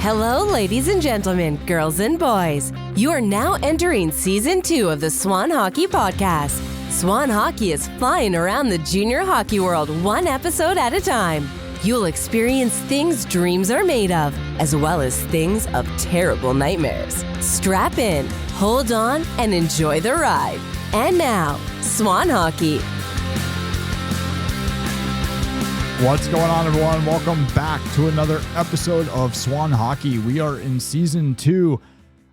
Hello, ladies and gentlemen, girls and boys. You are now entering Season 2 of the Swan Hockey Podcast. Swan Hockey is flying around the junior hockey world one episode at a time. You'll experience things dreams are made of, as well as things of terrible nightmares. Strap in, hold on, and enjoy the ride. And now, Swan Hockey. What's going on, everyone? Welcome back to another episode of Swan Hockey. We are in Season 2.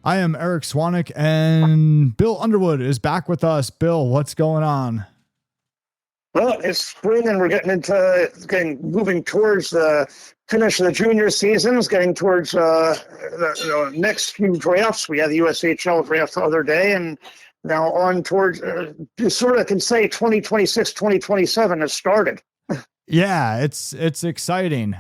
I am Eric Swanick, and Bill Underwood is back with us. Bill, what's going on? Well, it's spring, and we're moving towards the finish of the junior seasons, getting towards the next few drafts. We had the USHL Draft the other day, and now on towards, you sort of can say 2026, 2027 has started. Yeah, it's exciting.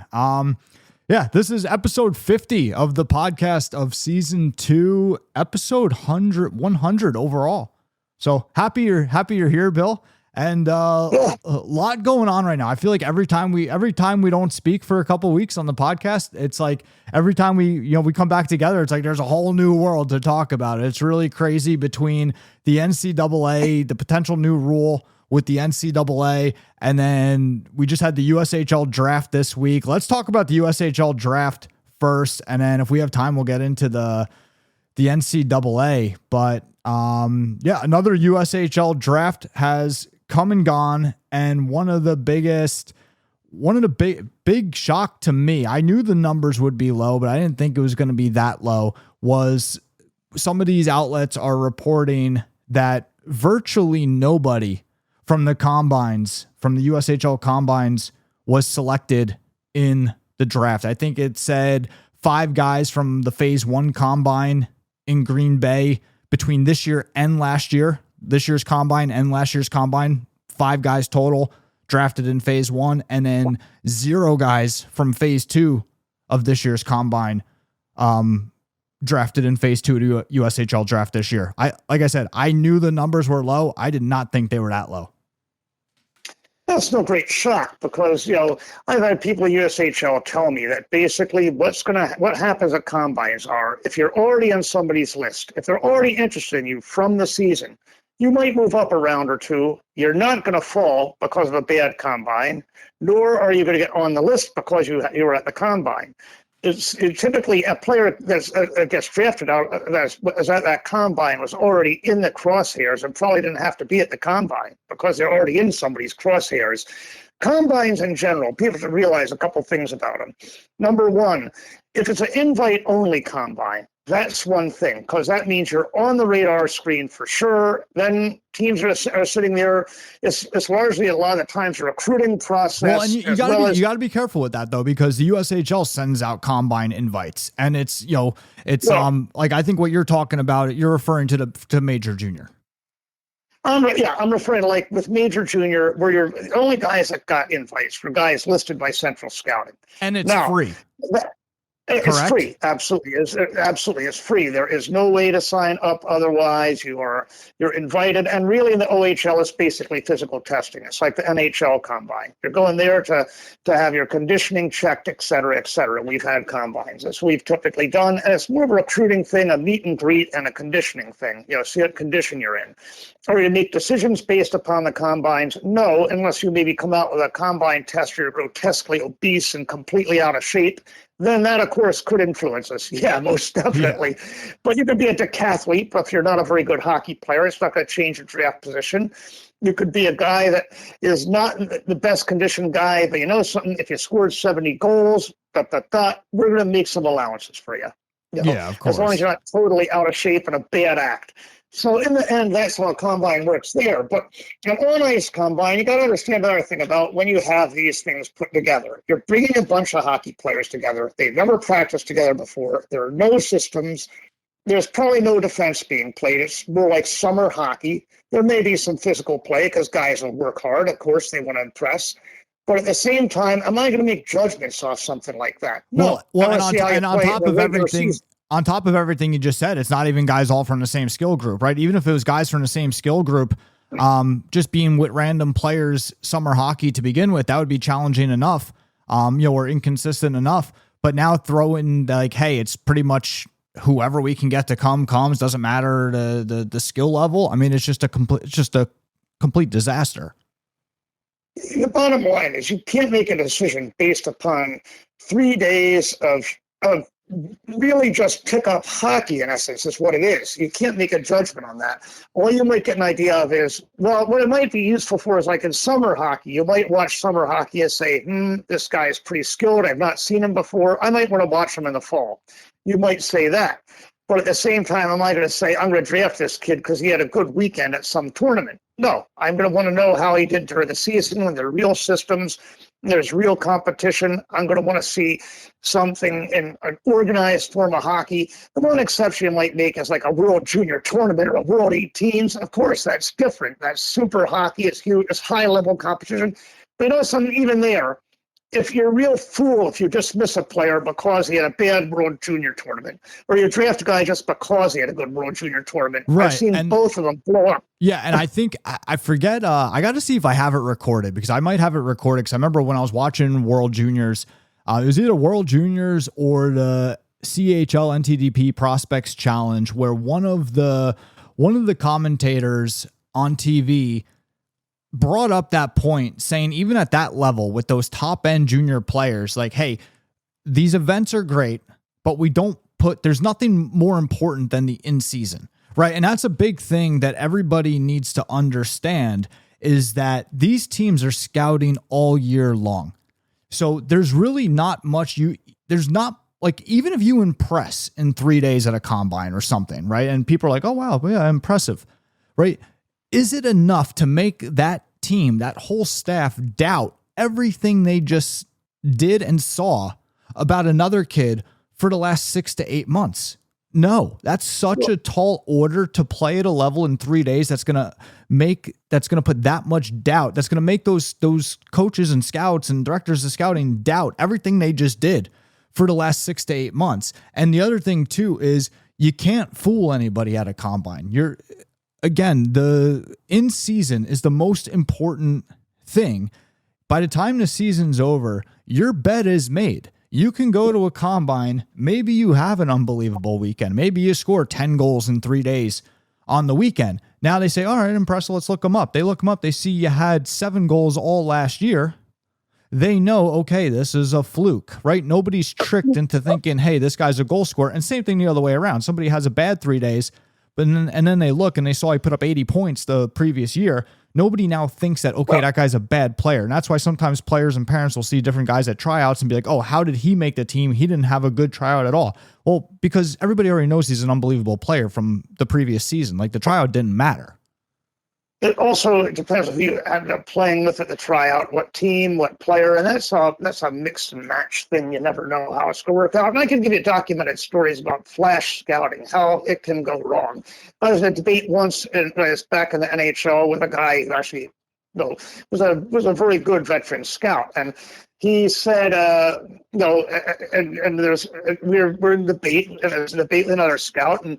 This is episode 50 of the podcast of season 2, episode 100 overall. So happy you're here, Bill. And a lot going on right now. I feel like every time we don't speak for a couple weeks on the podcast, it's like every time we come back together, it's like there's a whole new world to talk about. It's really crazy between the NCAA, the potential new rule with the NCAA, and then we just had the USHL Draft this week. Let's talk about the USHL Draft first, and then if we have time, we'll get into the NCAA. But another USHL Draft has come and gone, and one of the big shock to me, I knew the numbers would be low, but I didn't think it was going to be that low, was some of these outlets are reporting that virtually nobody from the Combines, from the USHL Combines, was selected in the draft. I think it said 5 guys from the Phase 1 Combine in Green Bay between this year and last year. This year's Combine and last year's Combine, 5 guys total drafted in Phase 1, and then 0 guys from Phase 2 of this year's Combine drafted in Phase 2 to USHL Draft this year. Like I said, I knew the numbers were low. I did not think they were that low. That's no great shock because, I've had people at USHL tell me that basically what happens at Combines are, if you're already on somebody's list, if they're already interested in you from the season, you might move up a round or two. You're not going to fall because of a bad Combine, nor are you going to get on the list because you were at the Combine. It's typically a player that gets drafted out that's at that Combine was already in the crosshairs and probably didn't have to be at the Combine because they're already in somebody's crosshairs. Combines in general, people have to realize a couple things about them. Number one, if it's an invite-only Combine, that's one thing, because that means you're on the radar screen for sure. Then teams are sitting there. It's largely a lot of the times a recruiting process. Well, and you got to be careful with that though, because the USHL sends out Combine invites, and I think what you're talking about, you're referring to Major Junior. I'm referring to like with Major Junior, where you're the only guys that got invites were guys listed by Central Scouting, and it's free. It's free. Absolutely. It's free. There is no way to sign up otherwise. You're invited. And really in the OHL, it's basically physical testing. It's like the NHL Combine. You're going there to have your conditioning checked, et cetera, et cetera. We've had Combines. That's what we've typically done. And it's more of a recruiting thing, a meet and greet, and a conditioning thing. See what condition you're in. Are you to make decisions based upon the Combines? No, unless you maybe come out with a Combine test where you're grotesquely obese and completely out of shape. Then that, of course, could influence us. Yeah, most definitely. Yeah. But you could be a decathlete, but if you're not a very good hockey player, it's not going to change your draft position. You could be a guy that is not the best conditioned guy, but you know something, if you scored 70 goals, we're going to make some allowances for you. Yeah, of course. As long as you're not totally out of shape and a bad act. So in the end, that's how a Combine works there. But an on-ice Combine, you got to understand another thing about when you have these things put together. You're bringing a bunch of hockey players together. They've never practiced together before. There are no systems. There's probably no defense being played. It's more like summer hockey. There may be some physical play because guys will work hard. Of course, they want to impress. But at the same time, am I going to make judgments off something like that? No. Well, and on top of everything... On top of everything you just said, it's not even guys all from the same skill group, right? Even if it was guys from the same skill group, just being with random players, summer hockey to begin with, that would be challenging enough, or inconsistent enough. But now throw in like, hey, it's pretty much whoever we can get to comes, doesn't matter the skill level. I mean, it's just a complete disaster. The bottom line is you can't make a decision based upon 3 days of really just pick up hockey, in essence, is what it is. You can't make a judgment on that. All you might get an idea of is, well, what it might be useful for is like in summer hockey, you might watch summer hockey and say, this guy is pretty skilled. I've not seen him before. I might want to watch him in the fall. You might say that. But at the same time, am I going to say, I'm going to draft this kid because he had a good weekend at some tournament? No, I'm going to want to know how he did during the season when there are real systems, there's real competition. I'm going to want to see something in an organized form of hockey. The one exception you might make is like a World Junior Tournament or a World 18s. Of course, that's different. That's super hockey. It's huge. It's high-level competition. But you know something, even there, if you're a real fool if you dismiss a player because he had a bad World Junior Tournament, or you draft a guy just because he had a good World Junior Tournament. Right. I've seen both of them blow up. Yeah, and I think, I forget, I got to see if I have it recorded, because I might have it recorded, because I remember when I was watching World Juniors, it was either World Juniors or the CHL NTDP Prospects Challenge, where one of the commentators on TV brought up that point, saying even at that level with those top end junior players, like, hey, these events are great, but there's nothing more important than the in season, right? And that's a big thing that everybody needs to understand, is that these teams are scouting all year long. So there's really not much there's not, like, even if you impress in 3 days at a combine or something, right? And people are like, oh, wow, yeah, impressive, right? Is it enough to make that team, that whole staff, doubt everything they just did and saw about another kid for the last 6 to 8 months? No, that's such a tall order to play at a level in 3 days. That's going to put that much doubt. That's going to make those coaches and scouts and directors of scouting doubt everything they just did for the last 6 to 8 months. And the other thing too is you can't fool anybody at a combine. Again, the in season is the most important thing. By the time the season's over, your bet is made. You can go to a combine. Maybe you have an unbelievable weekend. Maybe you score 10 goals in 3 days on the weekend. Now they say, all right, impressive. Let's look them up. They look them up. They see you had 7 goals all last year. They know, okay, this is a fluke, right? Nobody's tricked into thinking, hey, this guy's a goal scorer. And same thing the other way around. Somebody has a bad 3 days, and then they look and they saw he put up 80 points the previous year. Nobody now thinks that, okay, that guy's a bad player. And that's why sometimes players and parents will see different guys at tryouts and be like, oh, how did he make the team? He didn't have a good tryout at all. Well, because everybody already knows he's an unbelievable player from the previous season. Like, the tryout didn't matter. It also depends if you end up playing with at the tryout, what team, what player, and that's a mix and match thing. You never know how it's going to work out. And I can give you documented stories about flash scouting, how it can go wrong. I was in a debate once, when I was back in the NHL, with a guy who actually was a very good veteran scout, and he said, and we're in debate, and there's a debate with another scout, and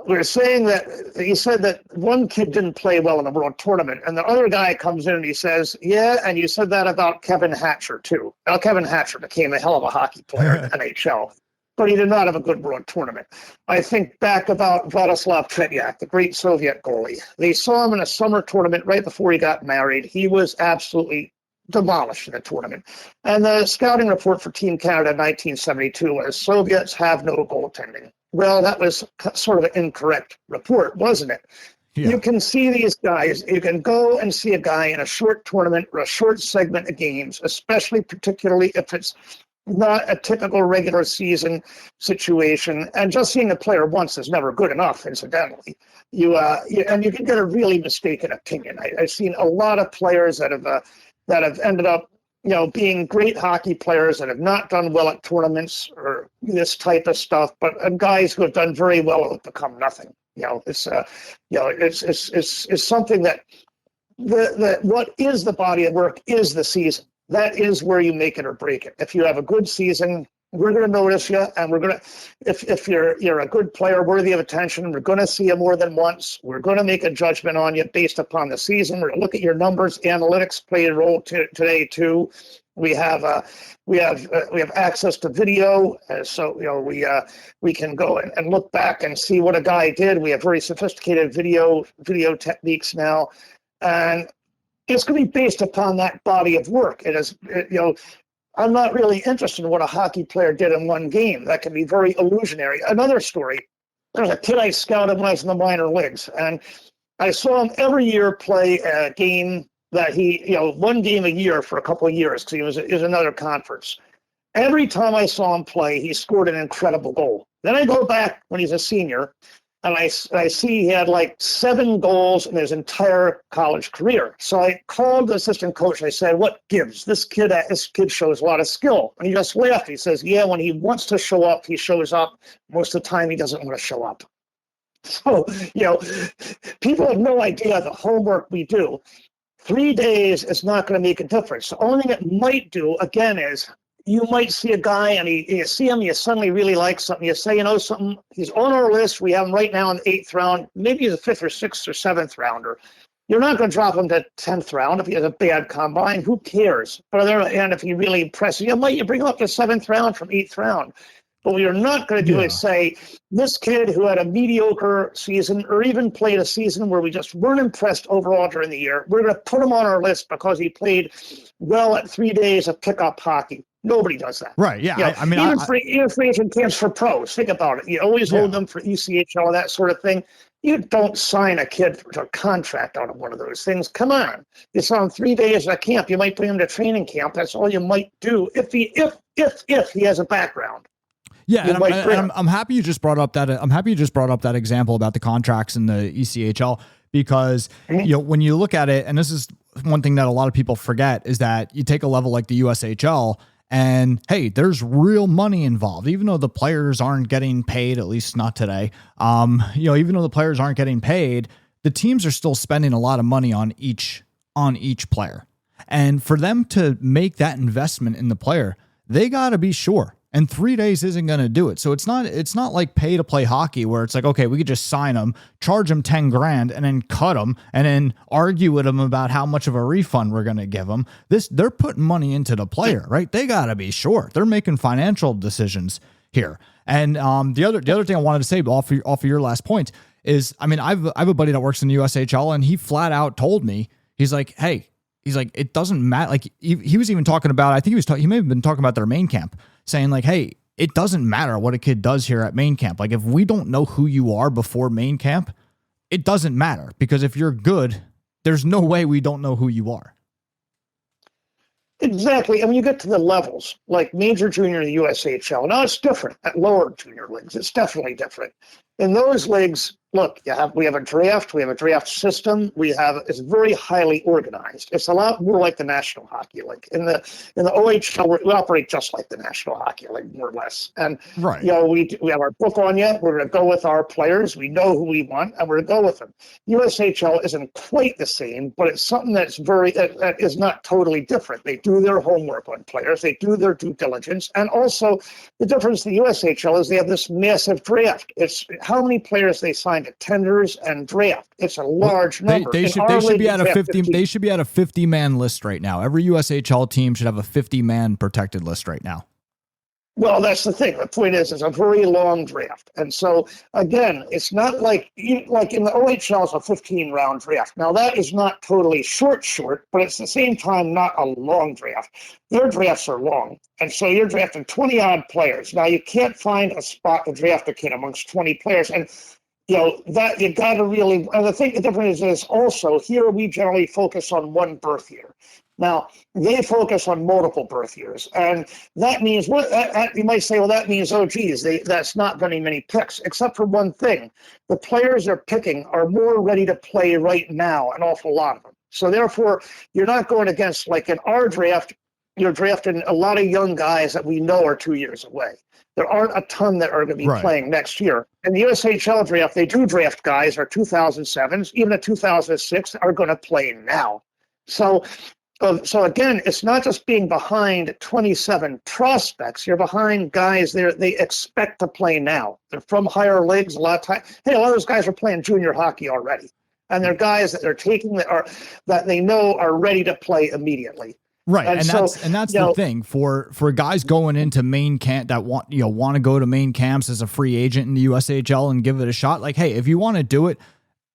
we're saying that he said that one kid didn't play well in the World Tournament, and the other guy comes in and he says, yeah, and you said that about Kevin Hatcher too. Now, Kevin Hatcher became a hell of a hockey player in the NHL, but he did not have a good World Tournament. I think back about Vladislav Tretiak, the great Soviet goalie. They saw him in a summer tournament right before he got married. He was absolutely demolished in the tournament. And the scouting report for Team Canada in 1972 was, Soviets have no goaltending. Well, that was sort of an incorrect report, wasn't it? Yeah. You can see these guys. You can go and see a guy in a short tournament or a short segment of games, particularly if it's not a typical regular season situation. And just seeing a player once is never good enough, incidentally. You can get a really mistaken opinion. I've seen a lot of players that have ended up, being great hockey players that have not done well at tournaments or this type of stuff, but guys who have done very well have become nothing. It's something that what is the body of work is the season. That is where you make it or break it. If you have a good season, we're going to notice you, and we're going to, if you're a good player worthy of attention, we're going to see you more than once. We're going to make a judgment on you based upon the season. We're going to look at your numbers. Analytics play a role today too. We have access to video, so we can go and look back and see what a guy did. We have very sophisticated video techniques now, and it's going to be based upon that body of work. I'm not really interested in what a hockey player did in one game. That can be very illusionary. Another story: there's a kid I scouted when I was in the minor leagues, and I saw him every year play a game that one game a year for a couple of years, because he was another conference. Every time I saw him play, he scored an incredible goal. Then I go back when he's a senior, and I see he had like 7 goals in his entire college career. So I called the assistant coach. I said, "What gives? This kid shows a lot of skill." And he just laughed. He says, "Yeah, when he wants to show up, he shows up. Most of the time, he doesn't want to show up." So, people have no idea the homework we do. 3 days is not going to make a difference. The only thing it might do, again, is you might see a guy and you see him, you suddenly really like something. You say, something, he's on our list. We have him right now in the 8th round. Maybe he's a 5th or 6th or 7th rounder. You're not going to drop him to 10th round if he has a bad combine. Who cares? But on the other hand, if he really impresses you, might you bring him up to 7th round from 8th round. But what you're not going to do is say, this kid who had a mediocre season or even played a season where we just weren't impressed overall during the year, we're going to put him on our list because he played well at 3 days of pickup hockey. Nobody does that. Right, yeah. Even free agent camps for pros, think about it. You always hold them for ECHL, that sort of thing. You don't sign a kid for a contract out of one of those things. Come on. You saw him 3 days at camp. You might bring him to training camp. That's all you might do if he has a background. Yeah, and I'm happy you just brought up that example about the contracts in the ECHL, because when you look at it, and this is one thing that a lot of people forget, is that you take a level like the USHL, and hey, there's real money involved, even though the players aren't getting paid, at least not today. Even though the players aren't getting paid, the teams are still spending a lot of money on each player, and for them to make that investment in the player, they got to be sure. And 3 days isn't going to do it. So it's not like pay to play hockey where it's like, okay, we could just sign them, charge them $10,000 and then cut them and then argue with them about how much of a refund we're going to give them. They're putting money into the player, right? They got to be sure. They're making financial decisions here. And the other thing I wanted to say off of your last point is, I have a buddy that works in the USHL, and he flat out told me, he's like, it doesn't matter. Like he was even talking about, I think he may have been talking about their main camp, saying like, hey, it doesn't matter what a kid does here at main camp. Like if we don't know who you are before main camp, it doesn't matter, because if you're good, there's no way we don't know who you are. Exactly. And when you get to the levels, like major, junior, the USHL, now it's different at lower junior leagues. It's definitely different. In those leagues, look, we have a draft. We have a draft system. It's very highly organized. It's a lot more like the National Hockey League. In the OHL, we operate just like the National Hockey League, more or less. And right, we have our book on you. We're going to go with our players. We know who we want, and we're going to go with them. USHL isn't quite the same, but it's something that is not totally different. They do their homework on players. They do their due diligence, and also the difference in the USHL is they have this massive draft. It's how many players they sign to tenders and draft. It's a large number. They should be at a 50. They should be at a 50-man list right now. Every USHL team should have a 50-man protected list right now. Well, that's the thing. The point is, it's a very long draft. And so, again, it's not like in the OHL, it's a 15-round draft. Now, that is not totally short, but it's at the same time not a long draft. Their drafts are long. And so you're drafting 20-odd players. Now, you can't find a spot to draft a kid amongst 20 players. And that you got to really, and the difference is also here we generally focus on one birth year. Now, they focus on multiple birth years, and that means you might say, well, that means, oh, geez, that's not very many picks, except for one thing. The players they're picking are more ready to play right now, an awful lot of them. So therefore, you're not going against, like in our draft, you're drafting a lot of young guys that we know are 2 years away. There aren't a ton that are going to be playing next year. In the USHL draft, they do draft guys, or 2007s, even a 2006, are going to play now. So again, it's not just being behind 27 prospects. You're behind guys they expect to play now. They're from higher leagues a lot of time. Hey, a lot of those guys are playing junior hockey already. And they're guys that they're taking that they know are ready to play immediately. Right. And that's the thing for guys going into main camp that want to go to main camps as a free agent in the USHL and give it a shot. Like, hey, if you want to do it,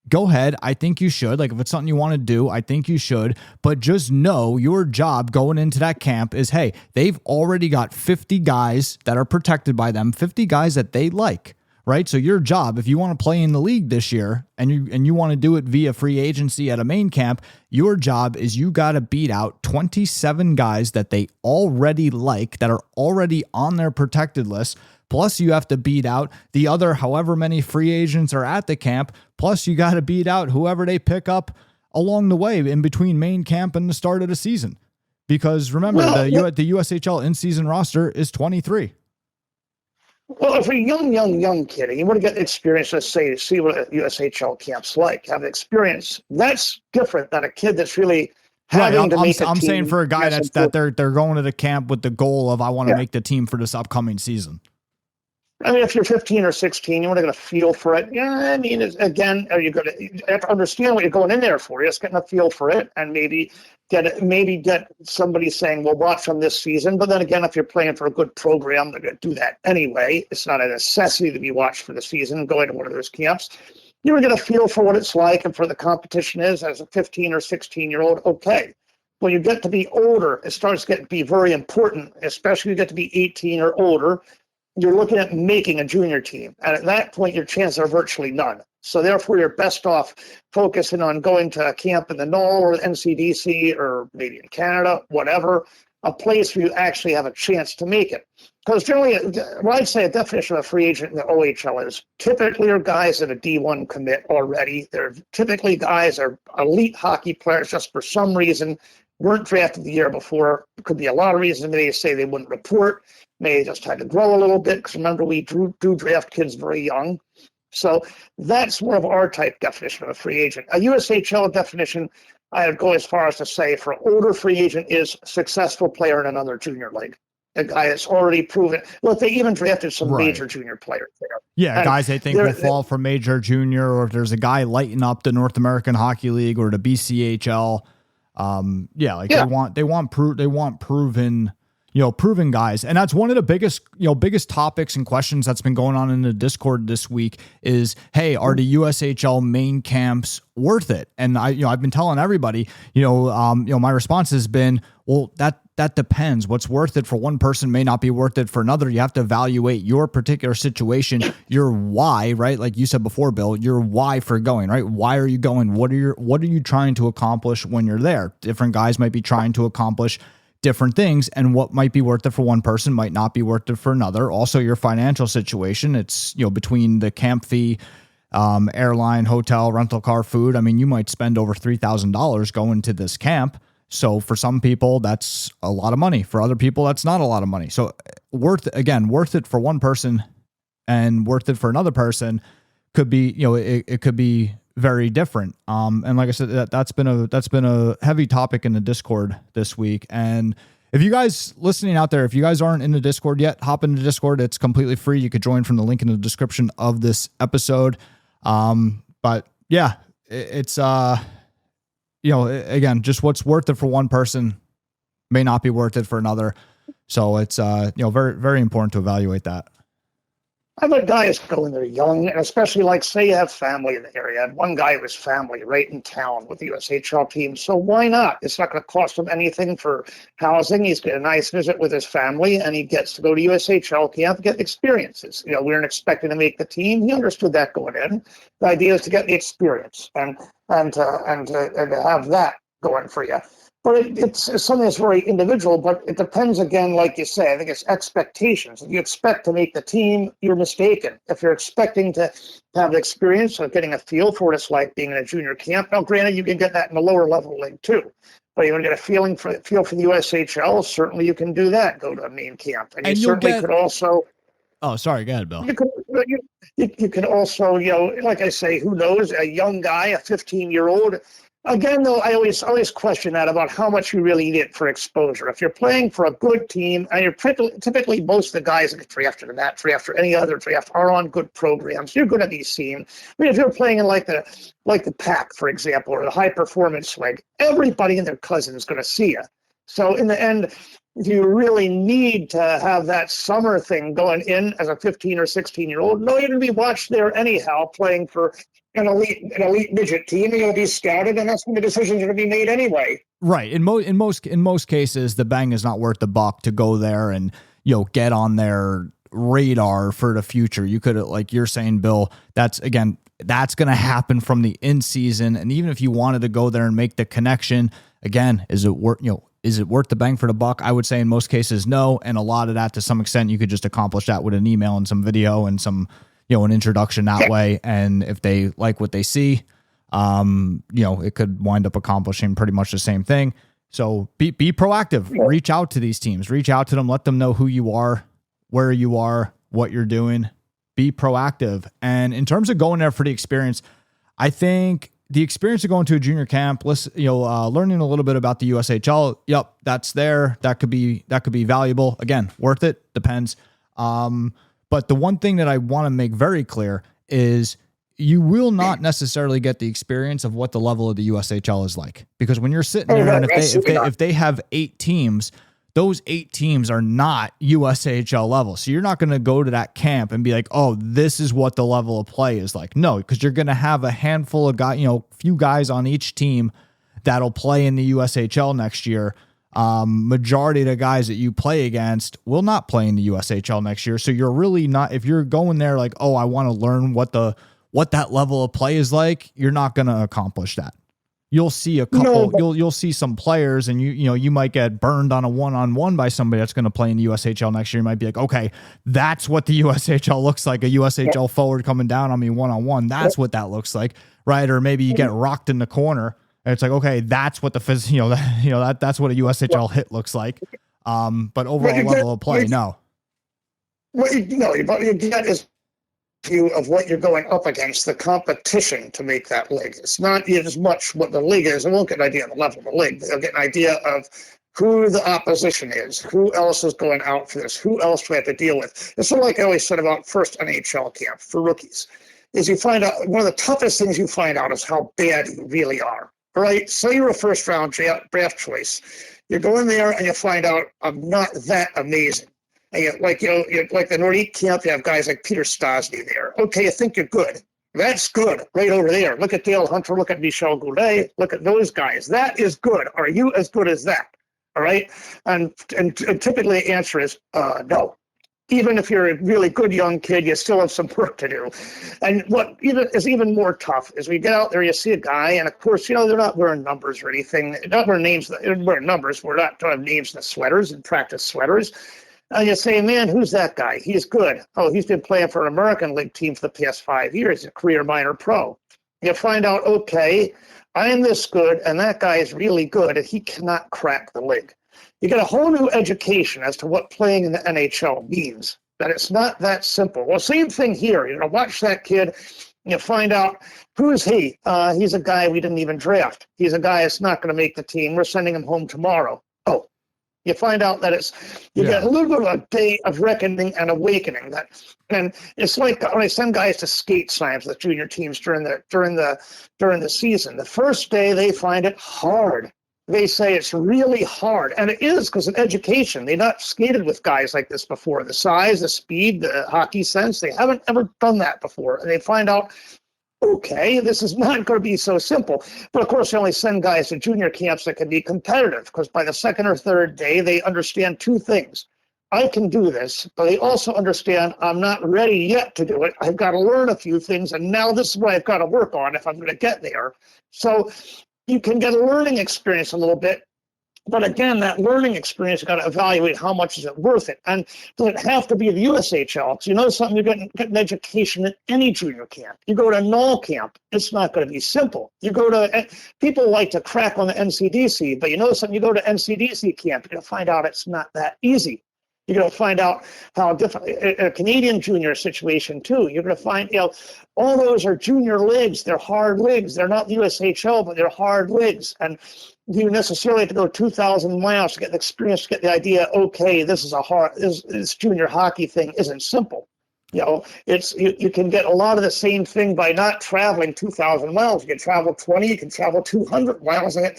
go ahead. I think you should. Like, if it's something you want to do, I think you should. But just know your job going into that camp is, hey, they've already got 50 guys that are protected by them, 50 guys that they like. Right. So your job, if you want to play in the league this year and you want to do it via free agency at a main camp, your job is you got to beat out 27 guys that they already like, that are already on their protected list. Plus you have to beat out the other however many free agents are at the camp. Plus you got to beat out whoever they pick up along the way in between main camp and the start of the season. Because remember, the USHL in-season roster is 23. Well, if you're a young kid and you want to get experience, let's say, to see what a USHL camp's like, have experience, that's different than a kid that's really having to make a team. I'm saying for a guy that they're going to the camp with the goal of, I want to make the team for this upcoming season. I mean, if you're 15 or 16, you want to get a feel for it. Yeah, I mean, again, you have to understand what you're going in there for. You're just getting a feel for it, and maybe get somebody saying, well, watch from this season. But then again, if you're playing for a good program, they're going to do that anyway. It's not a necessity to be watched for the season and going to one of those camps. You want to get a feel for what it's like and for the competition is as a 15 or 16-year-old. Okay. When you get to be older, it starts to be very important, especially when you get to be 18 or older. You're looking at making a junior team. And at that point, your chances are virtually none. So therefore, you're best off focusing on going to a camp in the NOL or NCDC or maybe in Canada, whatever, a place where you actually have a chance to make it. Because generally, what I'd say a definition of a free agent in the OHL is typically are guys that are D1 commit already. They're typically guys that are elite hockey players just for some reason weren't drafted the year before. It could be a lot of reasons. Maybe say they wouldn't report. Maybe just had to grow a little bit. Because remember, we do draft kids very young. So that's more of our type definition of a free agent. A USHL definition, I would go as far as to say for an older free agent is successful player in another junior league. A guy that's already proven. Look, they even drafted some major junior players there. Yeah, and guys they think will fall from major, junior, or if there's a guy lighting up the North American Hockey League or the BCHL. They want proven. Proven guys. And that's one of the biggest topics and questions that's been going on in the Discord this week is, hey, are the USHL main camps worth it? And I've been telling everybody, my response has been, well, that depends. What's worth it for one person may not be worth it for another. You have to evaluate your particular situation, your why, right? Like you said before, Bill, your why for going, right? Why are you going? What are you trying to accomplish when you're there? Different guys might be trying to accomplish different things, and what might be worth it for one person might not be worth it for another. Also, your financial situation, it's, between the camp fee, airline, hotel, rental car, food. I mean, you might spend over $3,000 going to this camp. So for some people, that's a lot of money. For other people, that's not a lot of money. So worth it for one person and worth it for another person could be, it could be very different. And like I said, that's been a heavy topic in the Discord this week. And if you guys listening out there, if you guys aren't in the Discord yet, hop into Discord. It's completely free. You could join from the link in the description of this episode. But yeah, it's, again, just what's worth it for one person may not be worth it for another. So it's, very, very important to evaluate that. I've had guys go in there young, and especially like, say you have family in the area. I had one guy with family right in town with the USHL team. So why not? It's not going to cost him anything for housing. He's got a nice visit with his family, and he gets to go to USHL camp, get experiences. We weren't expecting to make the team. He understood that going in. The idea is to get the experience and to have that going for you. But it's something that's very individual, but it depends, again, like you say, I think it's expectations. If you expect to make the team, you're mistaken. If you're expecting to have the experience of getting a feel for what it's like being in a junior camp, now granted, you can get that in the lower level league too. But you want to get a feel for the USHL, certainly you can do that, go to a main camp. And you certainly could also... Oh, sorry, go ahead, Bill. You can also, like I say, who knows, a young guy, a 15-year-old... Again, though, I always question that about how much you really need it for exposure. If you're playing for a good team, and you're typically most of the guys that get drafted in that draft or any other draft are on good programs, you're going to be seen. I mean, if you're playing in like the Pack, for example, or the High Performance League, everybody and their cousin is going to see you. So in the end, you really need to have that summer thing going in as a 15 or 16-year-old. No, you're going to be watched there anyhow, playing for an elite midget team. You're going to be scouted, and that's when the decisions are going to be made anyway. Right. In most cases, the bang is not worth the buck to go there and, get on their radar for the future. You could, like you're saying, Bill, that's going to happen from the in season. And even if you wanted to go there and make the connection, again, is it worth the bang for the buck? I would say in most cases, no. And a lot of that, to some extent, you could just accomplish that with an email and some video and some, an introduction that way. And if they like what they see, it could wind up accomplishing pretty much the same thing. So be proactive, reach out to these teams, reach out to them, let them know who you are, where you are, what you're doing, be proactive. And in terms of going there for the experience, I think the experience of going to a junior camp, learning a little bit about the USHL. Yep. That's there. That could be valuable. Again, worth it. Depends. But the one thing that I want to make very clear is you will not necessarily get the experience of what the level of the USHL is like, because when you're sitting there and if they have 8 teams, those 8 teams are not USHL level. So you're not going to go to that camp and be like, oh, this is what the level of play is like. No, because you're going to have a handful of guys, few guys on each team that'll play in the USHL next year. Majority of the guys that you play against will not play in the USHL next year. So you're really not, if you're going there like, oh, I want to learn what that level of play is like, you're not going to accomplish that. You'll see a couple, you'll see some players, and you might get burned on a one-on-one by somebody that's going to play in the USHL next year. You might be like, okay, that's what the USHL looks like. A USHL forward coming down on me one-on-one. That's what that looks like. Right. Or maybe you get rocked in the corner and it's like, okay, that's what that's what a USHL hit looks like. But overall level of play, no. What you get is view of what you're going up against, the competition to make that league. It's not as much what the league is. They won't get an idea of the level of the league. They'll get an idea of who the opposition is, who else is going out for this, who else do we have to deal with. It's sort of like I always said about first NHL camp for rookies, is you find out, one of the toughest things you find out is how bad you really are. All right, say you're a first round draft choice. You go in there and you find out I'm not that amazing. And like the Nordique camp, you have guys like Peter Stosny there. Okay, you think you're good. That's good right over there. Look at Dale Hunter. Look at Michel Goulet. Look at those guys. That is good. Are you as good as that? All right. And typically the answer is no. Even if you're a really good young kid, you still have some work to do. And what is even more tough is we get out there, you see a guy, and of course, they're not wearing numbers or anything. They're not wearing names. They're wearing numbers. Don't have names in the sweaters and practice sweaters. And you say, man, who's that guy? He's good. Oh, he's been playing for an American League team for the past 5 years, a career minor pro. You find out, okay, I am this good, and that guy is really good, and he cannot crack the league. You get a whole new education as to what playing in the NHL means, that it's not that simple. Well, same thing here. Watch that kid. You find out, who is he? He's a guy we didn't even draft. He's a guy that's not going to make the team. We're sending him home tomorrow. Oh. You find out that you get a little bit of a day of reckoning and awakening. And it's like when I send guys to skate slams with junior teams during the season. The first day they find it hard. They say it's really hard, and it is, because in education they've not skated with guys like this before. The size, the speed, the hockey sense, they haven't ever done that before, and they find out, okay, this is not going to be so simple. But of course, they only send guys to junior camps that can be competitive, because by the second or third day, they understand 2 things. I can do this, but they also understand I'm not ready yet to do it. I've got to learn a few things, and now this is what I've got to work on if I'm going to get there. So you can get a learning experience a little bit. But again, that learning experience, you've got to evaluate how much is it worth it. And does it have to be the USHL? Because you know something, you're getting an education at any junior camp. You go to null camp, it's not going to be simple. You go to, people like to crack on the NCDC, but you know something, you go to NCDC camp, you're going to find out it's not that easy. You're going to find out how different, a Canadian junior situation too. You're going to find, all those are junior leagues. They're hard leagues. They're not the USHL, but they're hard leagues. And you necessarily have to go 2,000 miles to get the experience, to get the idea, okay, this junior hockey thing isn't simple. You can get a lot of the same thing by not traveling 2,000 miles. You can travel 20, you can travel 200 miles, and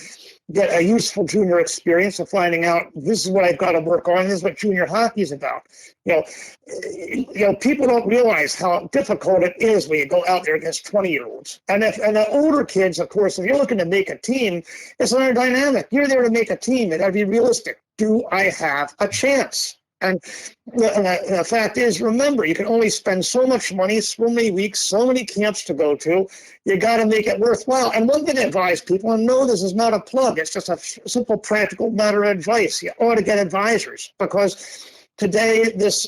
get a useful junior experience of finding out this is what I've got to work on. This is what junior hockey is about. People don't realize how difficult it is when you go out there against 20-year-olds. And the older kids, of course, if you're looking to make a team, it's another dynamic. You're there to make a team. It got to be realistic. Do I have a chance? And the fact is, remember, you can only spend so much money, so many weeks, so many camps to go to. You got to make it worthwhile. And one thing I advise people, and no, this is not a plug, it's just a simple, practical matter of advice. You ought to get advisors, because today this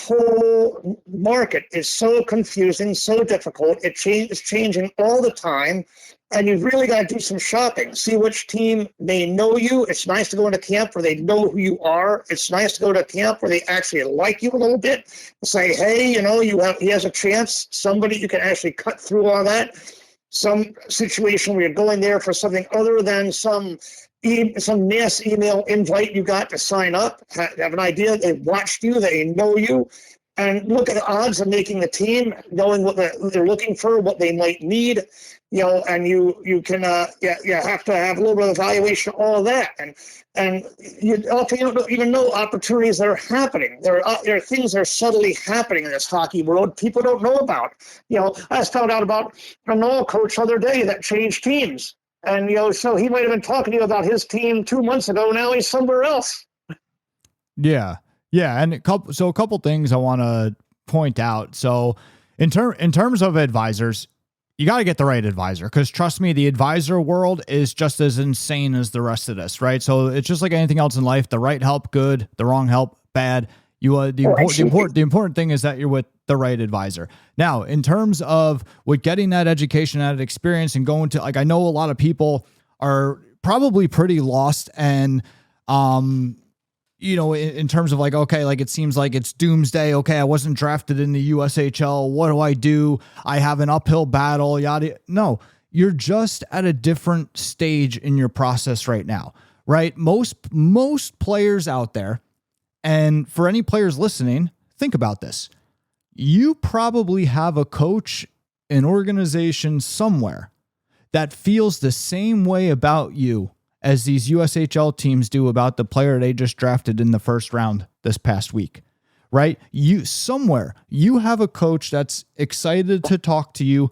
whole market is so confusing, so difficult. It's changing all the time. And you've really got to do some shopping. See which team may know you. It's nice to go into camp where they know who you are. It's nice to go to camp where they actually like you a little bit. Say, hey, he has a chance. Somebody you can actually cut through all that. Some situation where you're going there for something other than some mass email invite you got to sign up. Have an idea. They watched you. They know you. And look at the odds of making the team, knowing what they're looking for, what they might need. And you can you have to have a little bit of evaluation of all of that, and you don't even know opportunities that are happening. There are things that are subtly happening in this hockey world people don't know about. I just found out about a NOL coach the other day that changed teams, and so he might have been talking to you about his team 2 months ago. Now he's somewhere else. Yeah, and a couple things I want to point out. So in terms of advisors, you got to get the right advisor, because trust me, the advisor world is just as insane as the rest of this, right? So it's just like anything else in life. The right help, good. The wrong help, bad. The important thing is that you're with the right advisor. Now, in terms of with getting that education, that experience, and going to, I know a lot of people are probably pretty lost, and in terms of it seems like it's doomsday. Okay, I wasn't drafted in the USHL. What do I do? I have an uphill battle, yada. No, you're just at a different stage in your process right now, right? Most players out there, and for any players listening, think about this. You probably have a coach, an organization somewhere that feels the same way about you as these USHL teams do about the player they just drafted in the first round this past week, right? You have a coach that's excited to talk to you,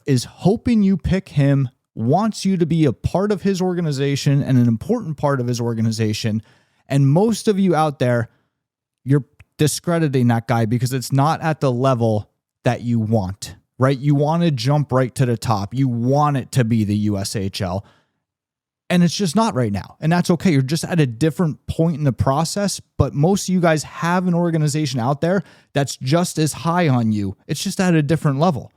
is hoping you pick him, wants you to be a part of his organization and an important part of his organization. And most of you out there, you're discrediting that guy because it's not at the level that you want, right? You want to jump right to the top. You want it to be the USHL. And it's just not right now. And that's okay. You're just at a different point in the process. But most of you guys have an organization out there that's just as high on you. It's just at a different level.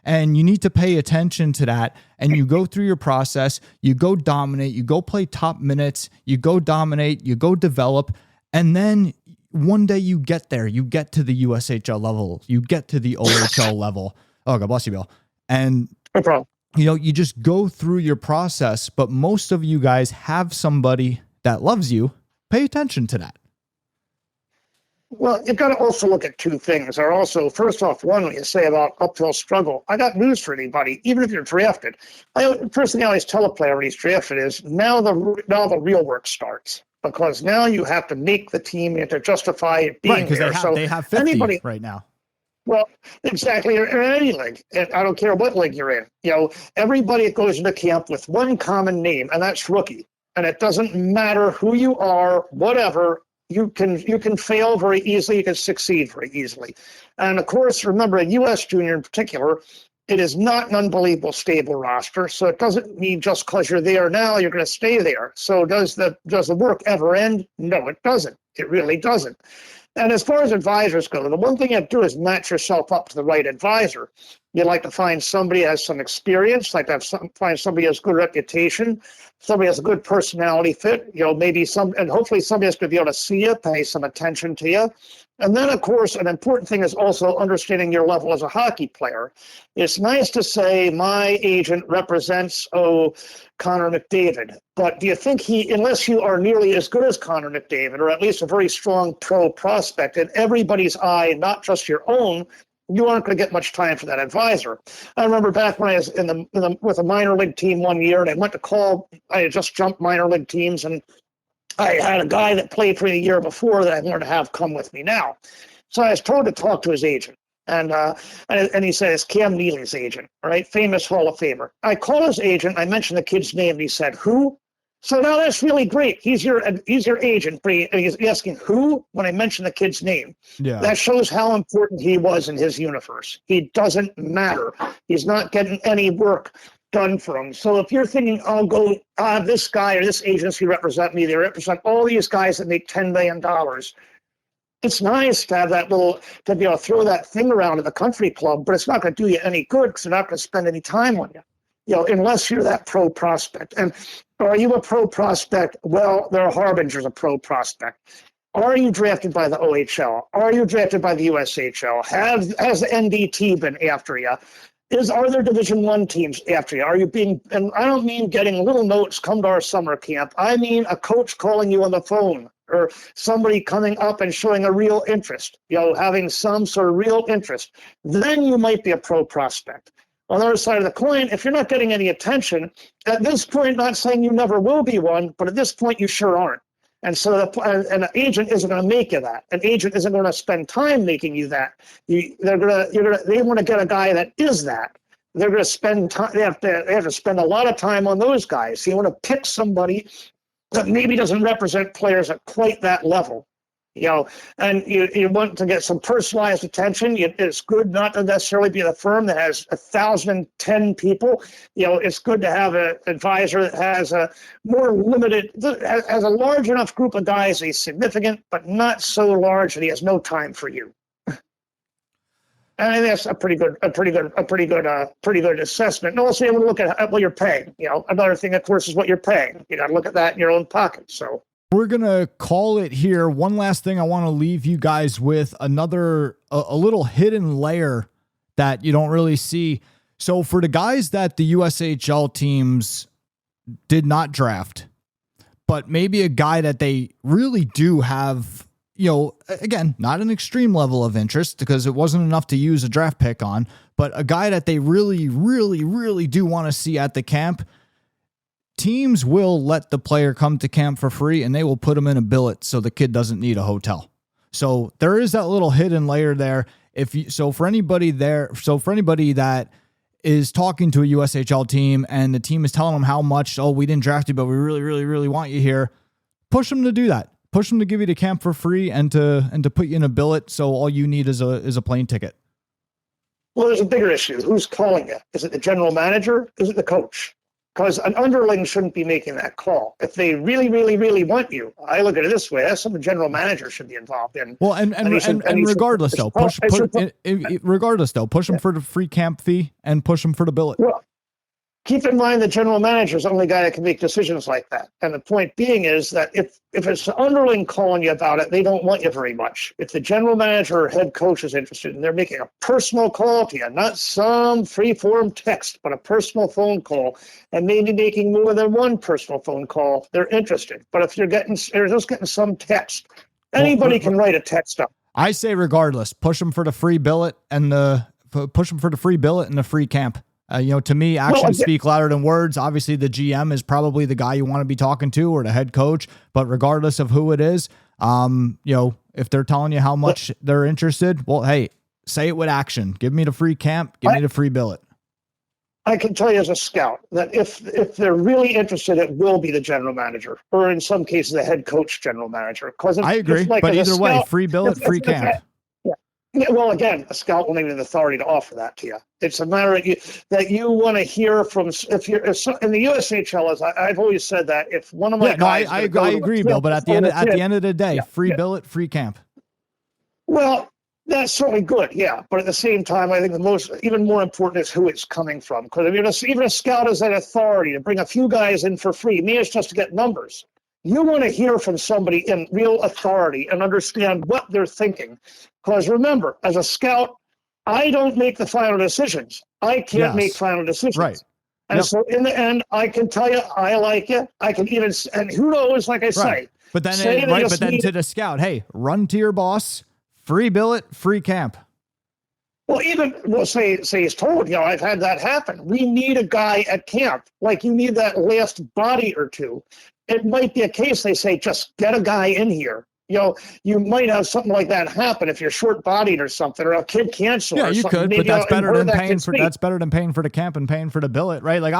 And you need to pay attention to that. And you go through your process. You go dominate. You go play top minutes. You go dominate. You go develop. And then one day you get there. You get to the USHL level. You get to the OHL level. Oh, God bless you, Bill. And no problem. You just go through your process, but most of you guys have somebody that loves you. Pay attention to that. Well, you've got to also look at two things. First off, one, when you say about uphill struggle, I got news for anybody, even if you're drafted. First thing I always tell a player when he's drafted is now the real work starts, because now you have to make the team and to justify being there. Because they have 50 right now. Well, exactly, or in any league. And I don't care what league you're in. Everybody goes into camp with one common name, and that's rookie. And it doesn't matter who you are, whatever. You can fail very easily. You can succeed very easily. And of course, remember, in U.S. Junior in particular, it is not an unbelievable stable roster. So it doesn't mean just because you're there now, you're going to stay there. So does the work ever end? No, it doesn't. It really doesn't. And as far as advisors go, the one thing you do is match yourself up to the right advisor. You'd like to find somebody who has some experience, find somebody who has good reputation, somebody who has a good personality fit, and hopefully somebody that's going to be able to see you, pay some attention to you. And then, of course, an important thing is also understanding your level as a hockey player. It's nice to say my agent represents, Connor McDavid. But do you think unless you are nearly as good as Connor McDavid, or at least a very strong pro prospect in everybody's eye, not just your own, you aren't going to get much time for that advisor. I remember back when I was with a minor league team one year, and I went to call. I had just jumped minor league teams, and I had a guy that played for me the year before that I wanted to have come with me now. So I was told to talk to his agent. And he said it's Cam Neely's agent, right? Famous Hall of Famer. I called his agent. I mentioned the kid's name. And he said, who? So now that's really great. He's your agent. He's asking who when I mentioned the kid's name. Yeah. That shows how important he was in his universe. He doesn't matter. He's not getting any work done for him. So if you're thinking, I'll go, this guy or this agency represent me, they represent all these guys that make $10 million. It's nice to have to be able to throw that thing around at the country club, but it's not going to do you any good because they're not going to spend any time on you, unless you're that pro prospect. And are you a pro prospect? Well, there are harbingers of pro prospect. Are you drafted by the OHL? Are you drafted by the USHL? Has the NDT been after you? Are there Division I teams after you? Are you and I don't mean getting little notes, come to our summer camp. I mean a coach calling you on the phone, or somebody coming up and showing a real interest, having some sort of real interest. Then you might be a pro prospect. On the other side of the coin, if you're not getting any attention, at this point, not saying you never will be one, but at this point, you sure aren't. And so an agent isn't going to make you that. An agent isn't going to spend time making you that. They want to get a guy that is that. They're going to spend time. They have to spend a lot of time on those guys. So you want to pick somebody that maybe doesn't represent players at quite that level, and you want to get some personalized attention. It's good not to necessarily be the firm that has 1,010 people. It's good to have an advisor that has a more limited, has a large enough group of guys that he's significant, but not so large that he has no time for you. And I think that's a pretty good assessment. And also, you want to look at what you're paying. Another thing, of course, is what you're paying. You got to look at that in your own pocket. So we're gonna call it here. One last thing I want to leave you guys with, a little hidden layer that you don't really see. So for the guys that the USHL teams did not draft, but maybe a guy that they really do have, again, not an extreme level of interest because it wasn't enough to use a draft pick on, but a guy that they really, really, really do want to see at the camp. Teams will let the player come to camp for free and they will put him in a billet so the kid doesn't need a hotel. So there is that little hidden layer there. For anybody that is talking to a USHL team and the team is telling them how much, we didn't draft you, but we really, really, really want you here, push them to do that. Push them to give you the camp for free and to put you in a billet. So all you need is a plane ticket. Well, there's a bigger issue. Who's calling it? Is it the general manager? Is it the coach? Because an underling shouldn't be making that call. If they really, really, really want you, I look at it this way: that's something the general manager should be involved in. Well, and regardless, push them for the free camp fee and push them for the billet. Well, keep in mind the general manager is the only guy that can make decisions like that. And the point being is that if it's the underling calling you about it, they don't want you very much. If the general manager or head coach is interested and they're making a personal call to you, not some free-form text, but a personal phone call, and maybe making more than one personal phone call, they're interested. But if you're just getting some text, anybody can write a text up. I say regardless, push them for the free billet and the free camp. To me, actions speak louder than words. Obviously, the GM is probably the guy you want to be talking to, or the head coach. But regardless of who it is, if they're telling you how much they're interested, well, hey, say it with action. Give me the free camp. Give me the free billet. I can tell you as a scout that if they're really interested, it will be the general manager, or in some cases, the head coach general manager. I agree, but either way, free billet, free camp. Yeah, well, again, a scout won't even have the authority to offer that to you. It's a matter that you want to hear from. If in the USHL, as I've always said that if one of my guys, I agree, Bill. But at the end of the day, free billet, free camp. Well, that's certainly good, yeah. But at the same time, I think even more important is who it's coming from. Because even a scout has that authority to bring a few guys in for free. Me, it's just to get numbers. You want to hear from somebody in real authority and understand what they're thinking. Because remember, as a scout, I don't make the final decisions. I can't make final decisions. Right. And so in the end, I can tell you, I like it. I can even, and who knows, like I say. But then, to the scout, hey, run to your boss, free billet, free camp. Well, even say he's told, I've had that happen. We need a guy at camp. Like you need that last body or two. It might be a case they say, just get a guy in here. You might have something like that happen if you're short-bodied or something, or a kid cancer. Yeah, or you something. could, Maybe but that's better than paying for. speak. That's better than paying for the camp and paying for the billet, right? Like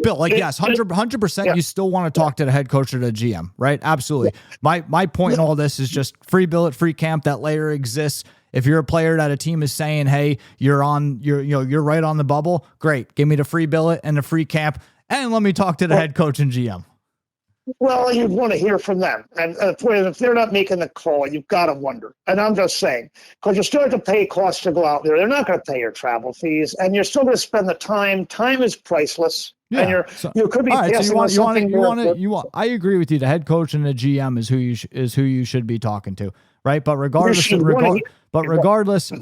Bill, yes, 100%. Yeah. You still want to talk to the head coach or the GM, right? Absolutely. My point in all this is just free billet, free camp. That layer exists. If you're a player that a team is saying, hey, you're right on the bubble, great. Give me the free billet and the free camp, and let me talk to the head coach and GM. Well, you'd want to hear from them. And if they're not making the call, you've got to wonder. And I'm just saying, because you still have to pay costs to go out there. They're not going to pay your travel fees, and you're still going to spend the time. Time is priceless. Yeah. And you could be passing on something more. I agree with you. The head coach and the GM is who you should be talking to, right? But regardless,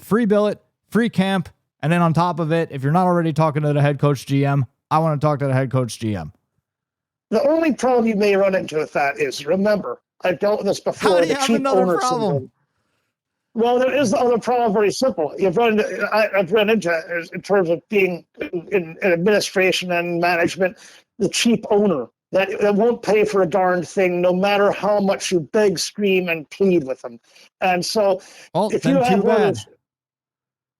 free billet, free camp, and then on top of it, if you're not already talking to the head coach GM, I want to talk to the head coach GM. The only problem you may run into with that is, remember, I've dealt with this before. How do you have another problem? Syndrome. Well, there is the other problem. Very simple. I've run into in terms of being in administration and management, the cheap owner that won't pay for a darn thing, no matter how much you beg, scream, and plead with them. And so, if you have one of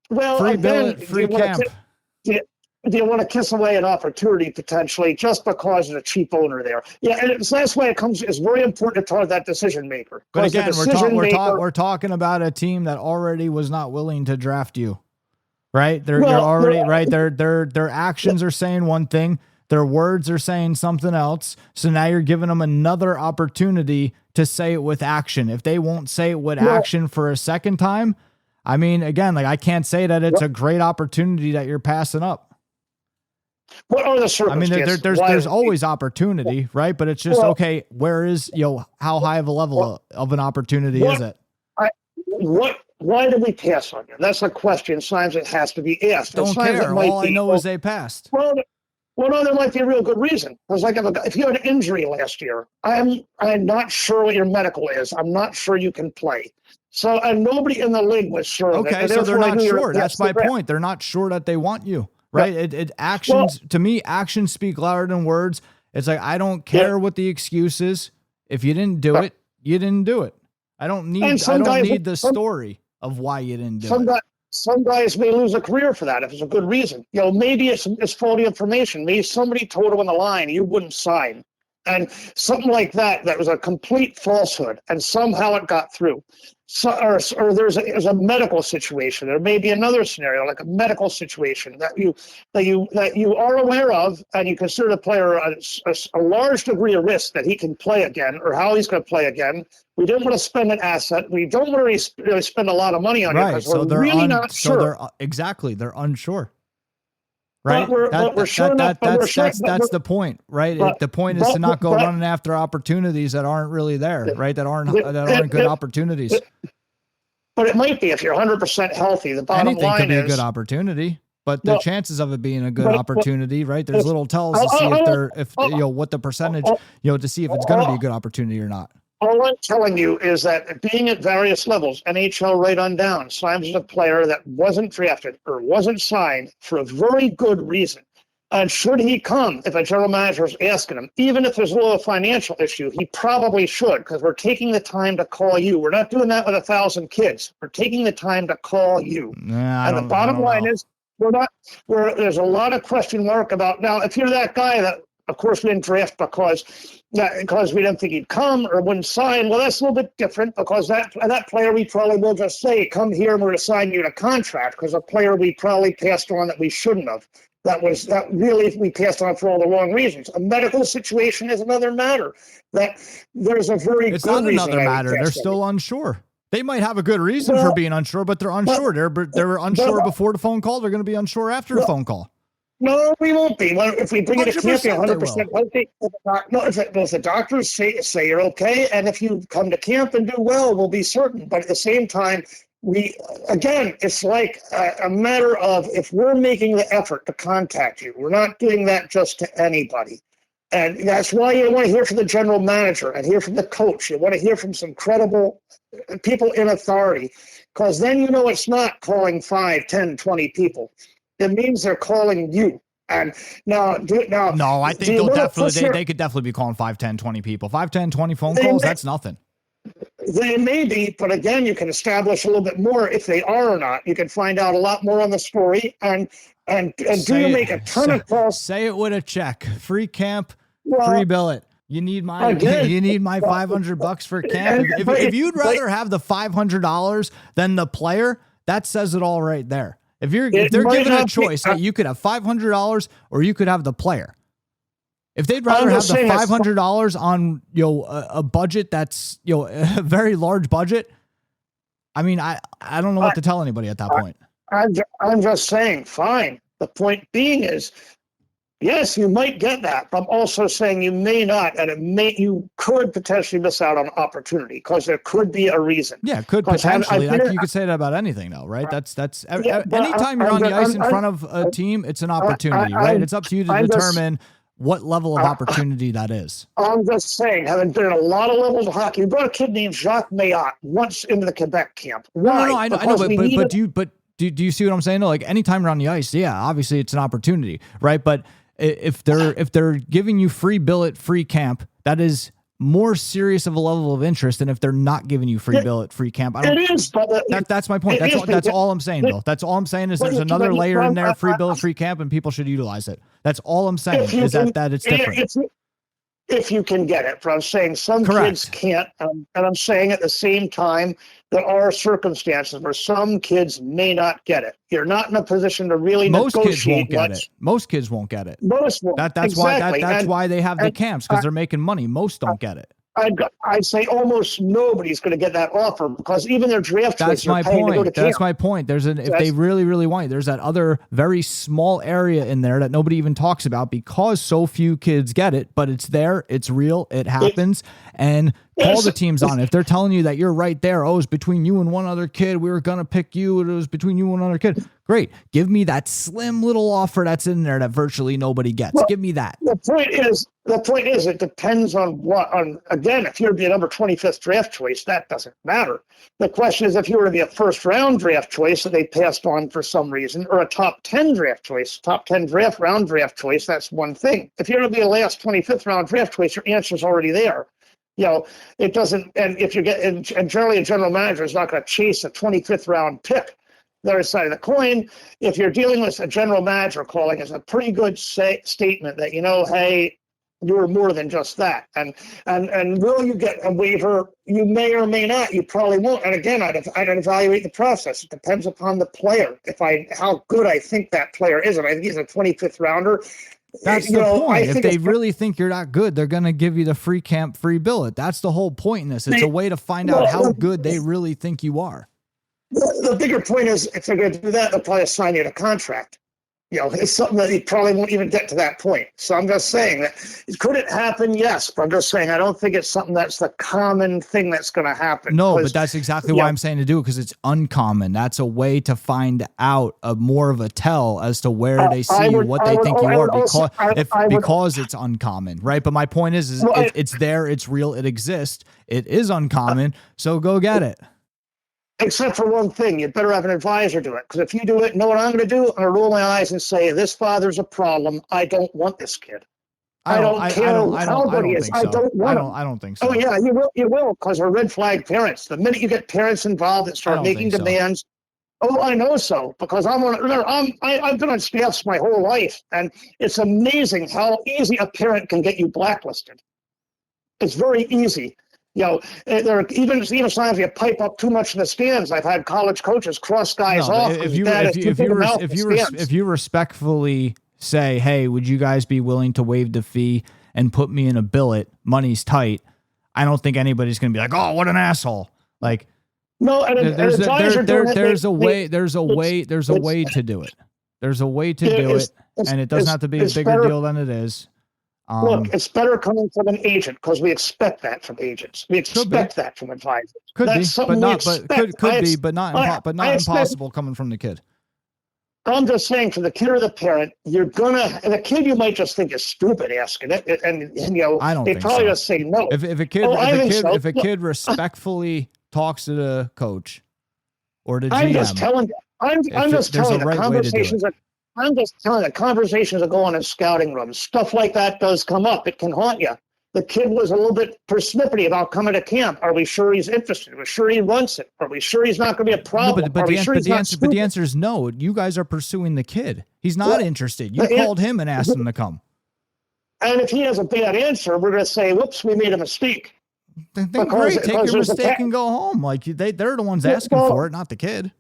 those, free billet, free camp. Do you want to kiss away an opportunity potentially just because of the cheap owner there? Yeah, and so that's why it's very important to talk to that decision maker. But again, we're talking about a team that already was not willing to draft you, right? You're already right. Their actions are saying one thing, their words are saying something else. So now you're giving them another opportunity to say it with action. If they won't say it with action for a second time, I mean, again, I can't say that it's a great opportunity that you're passing up. What are the circumstances? I mean, there's always opportunity, right? But it's just, okay, where is, how high of a level of an opportunity is it? Why did we pass on you? That's a question sometimes it has to be asked. Don't care. All I know is they passed. Well, no, there might be a real good reason. Because if you had an injury last year, I'm not sure what your medical is. I'm not sure you can play. So, and nobody in the league was sure. Okay, so they're not sure. That's my point. They're not sure that they want you. Right. To me, actions speak louder than words. It's like, I don't care what the excuse is. If you didn't do it, you didn't do it. I don't need the story of why you didn't do it. Some guys may lose a career for that if it's a good reason. Maybe it's faulty information. Maybe somebody told them on the line you wouldn't sign. And something like that was a complete falsehood, and somehow it got through. So, or there's a medical situation. There may be another scenario, like a medical situation that you are aware of, and you consider the player a large degree of risk that he can play again, or how he's going to play again. We don't want to spend an asset. We don't want to really spend a lot of money on it because we're really not sure. They're unsure. Right. That's the point, right? The point is to not go running after opportunities that aren't really there, right? That aren't good opportunities. But it might be if you're 100% healthy. The bottom Anything line could be is a good opportunity, but the chances of it being a good opportunity, right? There's little tells to see what the percentage, to see if it's going to be a good opportunity or not. All I'm telling you is that being at various levels, NHL right on down, Slimes is a player that wasn't drafted or wasn't signed for a very good reason. And should he come, if a general manager is asking him, even if there's a little financial issue, he probably should, because we're taking the time to call you. We're not doing that with 1,000 kids. We're taking the time to call you. And the bottom line is, there's a lot of question mark about, now, if you're that guy that, of course, we didn't draft because we didn't think he'd come or wouldn't sign. Well, that's a little bit different because that player we probably will just say, come here and we're going to sign you to contract, because a player we probably passed on that we shouldn't have. That really we passed on for all the wrong reasons. A medical situation is another matter. That there's a very it's good not reason. Another matter. They're still unsure. They might have a good reason for being unsure, but they're unsure. They were unsure before the phone call. They're going to be unsure after the phone call. No, we won't be. If we bring it to camp, 100% healthy. No, if the doctors say you're okay, and if you come to camp and do well, we'll be certain. But at the same time, it's like a matter of, if we're making the effort to contact you, we're not doing that just to anybody. And that's why you want to hear from the general manager and hear from the coach. You want to hear from some credible people in authority. because then you know it's not calling 5, 10, 20 people. It means they're calling you. And now, no, I think they could definitely be calling 5, 10, 20 people. 5, 10, 20 phone calls, that's nothing. They may be, but again, you can establish a little bit more if they are or not. You can find out a lot more on the story. And do you make a ton of calls? Say it with a check. Free camp, free billet. You need my $500 for camp. If you'd rather have the $500 than the player, that says it all right there. If they're given a choice, you could have $500 or you could have the player. If they'd rather have the $500 on a budget that's a very large budget, I mean, I don't know what to tell anybody at that point. I'm just saying, fine. The point being is, yes, you might get that, but I'm also saying you may not, and you could potentially miss out on opportunity because there could be a reason. Yeah, could potentially. You could say that about anything, though, right? Anytime you're on the ice in front of a team, it's an opportunity, right? It's up to you to determine what level of opportunity that is. I'm just saying, having been in a lot of levels of hockey, we brought a kid named Jacques Mayotte once into the Quebec camp. Why? No, I know, but do you see what I'm saying? Like anytime you're on the ice, yeah, obviously it's an opportunity, right? But if they're giving you free billet, free camp, that is more serious of a level of interest than if they're not giving you free billet, free camp. That's my point. That's all I'm saying, Bill. That's all I'm saying is there's another layer in there, free billet, free camp, and people should utilize it. That's all I'm saying is that it's different. If you can get it, but I'm saying some kids can't, and I'm saying at the same time, there are circumstances where some kids may not get it. You're not in a position to really negotiate much. Most kids won't get it. Most won't. That's why they have the camps, because they're making money. Most don't get it. I'd say almost nobody's going to get that offer because even their draft choice. That's my point. That's my point. If they really, really want it, there's that other very small area in there that nobody even talks about because so few kids get it, but it's there, it's real, it happens, and call the teams on it. If they're telling you that you're right there, it's between you and one other kid, we were going to pick you, it was between you and one other kid. Great. Give me that slim little offer that's in there that virtually nobody gets. Give me that. The point is, it depends on again, if you're the number 25th draft choice, that doesn't matter. The question is if you were to be a first round draft choice that they passed on for some reason, or a top 10 draft choice, top 10 round draft choice, that's one thing. If you're going to be a last 25th round draft choice, your answer's already there. It doesn't, and if you get, and generally a general manager is not going to chase a 25th round pick. The other side of the coin, if you're dealing with a general manager calling, is a pretty good statement that, hey, you were more than just that. And will you get a waiver? You may or may not. You probably won't. And again, I'd evaluate the process. It depends upon the player. How good I think that player is. And I think he's a 25th rounder. That's the point. If they really think you're not good, they're going to give you the free camp, free billet. That's the whole point in this. It's a way to find out how good they really think you are. The bigger point is, if they're going to do that, they'll probably assign you a contract. It's something that you probably won't even get to that point. So I'm just saying that could it happen? Yes, but I'm just saying I don't think it's something that's the common thing that's going to happen. No, but that's exactly why I'm saying to do it, because it's uncommon. That's a way to find out more of a tell as to where they see you, what they think you are, because it's uncommon, right? But my point is it's there, it's real, it exists, it is uncommon. So go get it. Except for one thing, you better have an advisor do it. Because if you do it, know what I'm going to do? I'm going to roll my eyes and say, this father's a problem. I don't want this kid. I don't care how good he is. I don't want him. I don't think so. Oh, yeah, you will, because we're red flag parents. The minute you get parents involved and start making demands, I know so, because I've been on staffs my whole life, and it's amazing how easy a parent can get you blacklisted. It's very easy. There are even times you pipe up too much in the stands. I've had college coaches cross guys off. If you respectfully say, hey, would you guys be willing to waive the fee and put me in a billet? Money's tight. I don't think anybody's going to be like, oh, what an asshole. Like, no, there's a way to do it. There's a way to do it, and it doesn't have to be a bigger deal than it is. Look, it's better coming from an agent because we expect that from agents. We expect that from advisors. Could be impossible coming from the kid. I'm just saying, for the kid or the parent, the kid you might just think is stupid asking it, and I don't they think probably so. just say no. If a kid respectfully talks to the coach or the GM. I'm just telling you. I'm just telling you the conversations are. I'm just telling you the conversations that go on in scouting rooms. Stuff like that does come up. It can haunt you. The kid was a little bit persnippety about coming to camp. Are we sure he's interested? Are we sure he wants it? Are we sure he's not going to be a problem? No, but the answer is no. You guys are pursuing the kid. He's not interested. You called him and asked him to come. And if he has a bad answer, we're going to say, "Whoops, we made a mistake." Then great, take your mistake and go home. Like they're the ones asking for it, not the kid.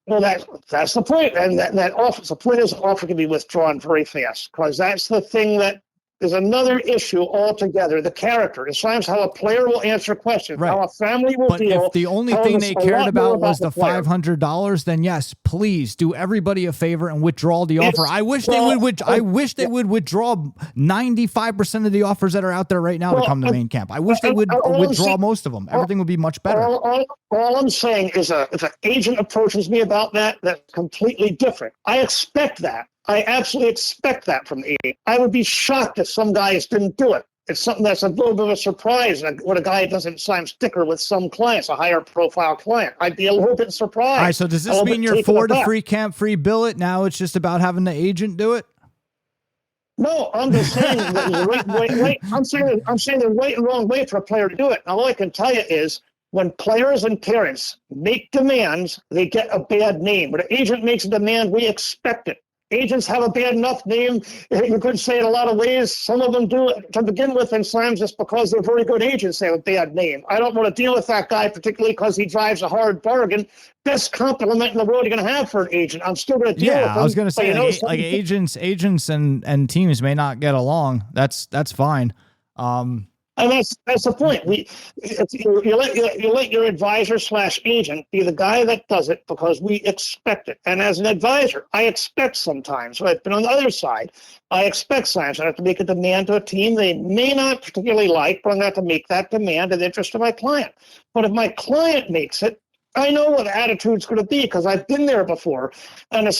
That's the point. And that offer, the point is, the offer can be withdrawn very fast, because that's the thing that is another issue altogether. The character. It's sometimes how a player will answer questions, how a family will deal. But if the only thing they cared about was the $500, then yes, please do everybody a favor and withdraw the offer. I wish they would withdraw 95% of the offers that are out there right now to come to main camp. I wish they would withdraw most of them. Everything would be much better. All I'm saying is, if an agent approaches me about that, that's completely different. I expect that. I absolutely expect that from the agent. I would be shocked if some guys didn't do it. It's something that's a little bit of a surprise when a guy doesn't sign sticker with some clients, a higher profile client. I'd be a little bit surprised. All right, so does this mean you're for the free camp, free billet? Now it's just about having the agent do it? No, I'm just saying the right way. I'm saying the right and wrong way for a player to do it. Now, all I can tell you is, when players and parents make demands, they get a bad name. When an agent makes a demand, we expect it. Agents have a bad enough name. You could say it a lot of ways. Some of them do it to begin with, and sometimes just because they're very good agents, they have a bad name. I don't want to deal with that guy, particularly because he drives a hard bargain. Best compliment in the world you're going to have for an agent. I'm still going to deal with him. Yeah, I was going to say, like agents and teams may not get along. That's fine. And that's the point. You let your advisor / agent be the guy that does it, because we expect it. And as an advisor, I expect sometimes. So I've been on the other side. I expect sometimes I have to make a demand to a team they may not particularly like, but I'm going to have to make that demand in the interest of my client. But if my client makes it, I know what the attitude's going to be, because I've been there before. And one of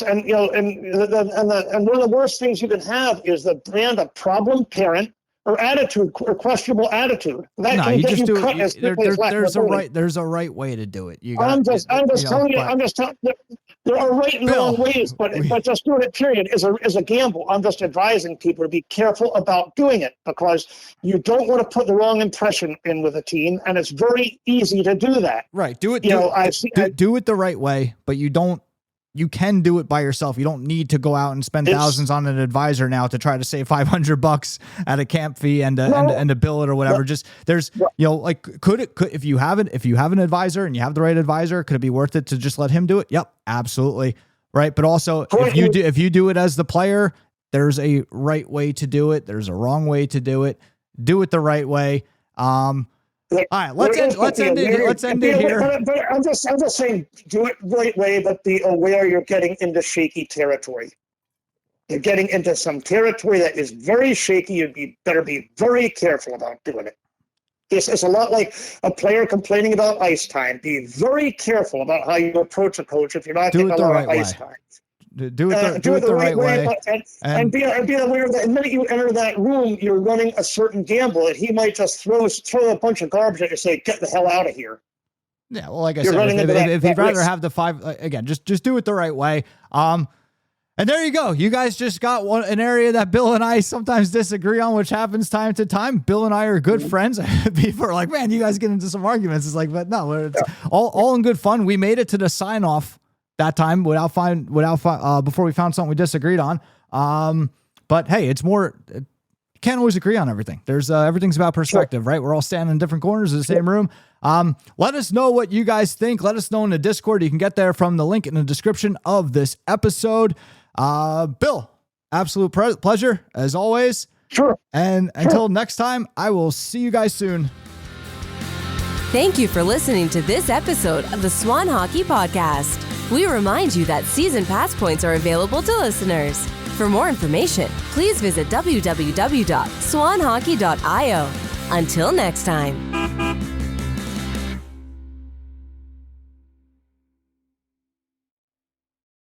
the worst things you can have is the brand of problem parent, or attitude, or questionable attitude. That can get you cut as quickly as there's a right way to do it. I'm just telling you. There are right and wrong ways, but just doing it, period, is a gamble. I'm just advising people to be careful about doing it, because you don't want to put the wrong impression in with a team, and it's very easy to do that. Right. Do it the right way, but you can do it by yourself. You don't need to go out and spend thousands on an advisor now to try to save $500 at a camp fee and a billet or whatever. Just there's, if you have an advisor and you have the right advisor, could it be worth it to just let him do it? Yep, absolutely. Right. But also if you do it as the player, there's a right way to do it. There's a wrong way to do it. Do it the right way. All right, let's end it here. But I'm just saying, do it the right way, but be aware you're getting into shaky territory. You're getting into some territory that is very shaky. You better be very careful about doing it. It's a lot like a player complaining about ice time. Be very careful about how you approach a coach if you're not getting a lot of ice time. Do it the right way. And be aware that the minute you enter that room, you're running a certain gamble, and he might just throw a bunch of garbage at you and say, "Get the hell out of here." Yeah, well, like I said, if he'd rather have the five, again, just do it the right way. And there you go. You guys just got an area that Bill and I sometimes disagree on, which happens time to time. Bill and I are good friends. People are like, "Man, you guys get into some arguments." It's like, but no, it's all in good fun. We made it to the sign off that time before we found something we disagreed on. But hey, it's more, you can't always agree on everything. There's everything's about perspective, right? We're all standing in different corners of the same room. Let us know what you guys think. Let us know in the Discord. You can get there from the link in the description of this episode. Bill, absolute pleasure as always. Sure. And until next time, I will see you guys soon. Thank you for listening to this episode of the Swan Hockey Podcast. We remind you that season pass points are available to listeners. For more information, please visit www.swanhockey.io. Until next time.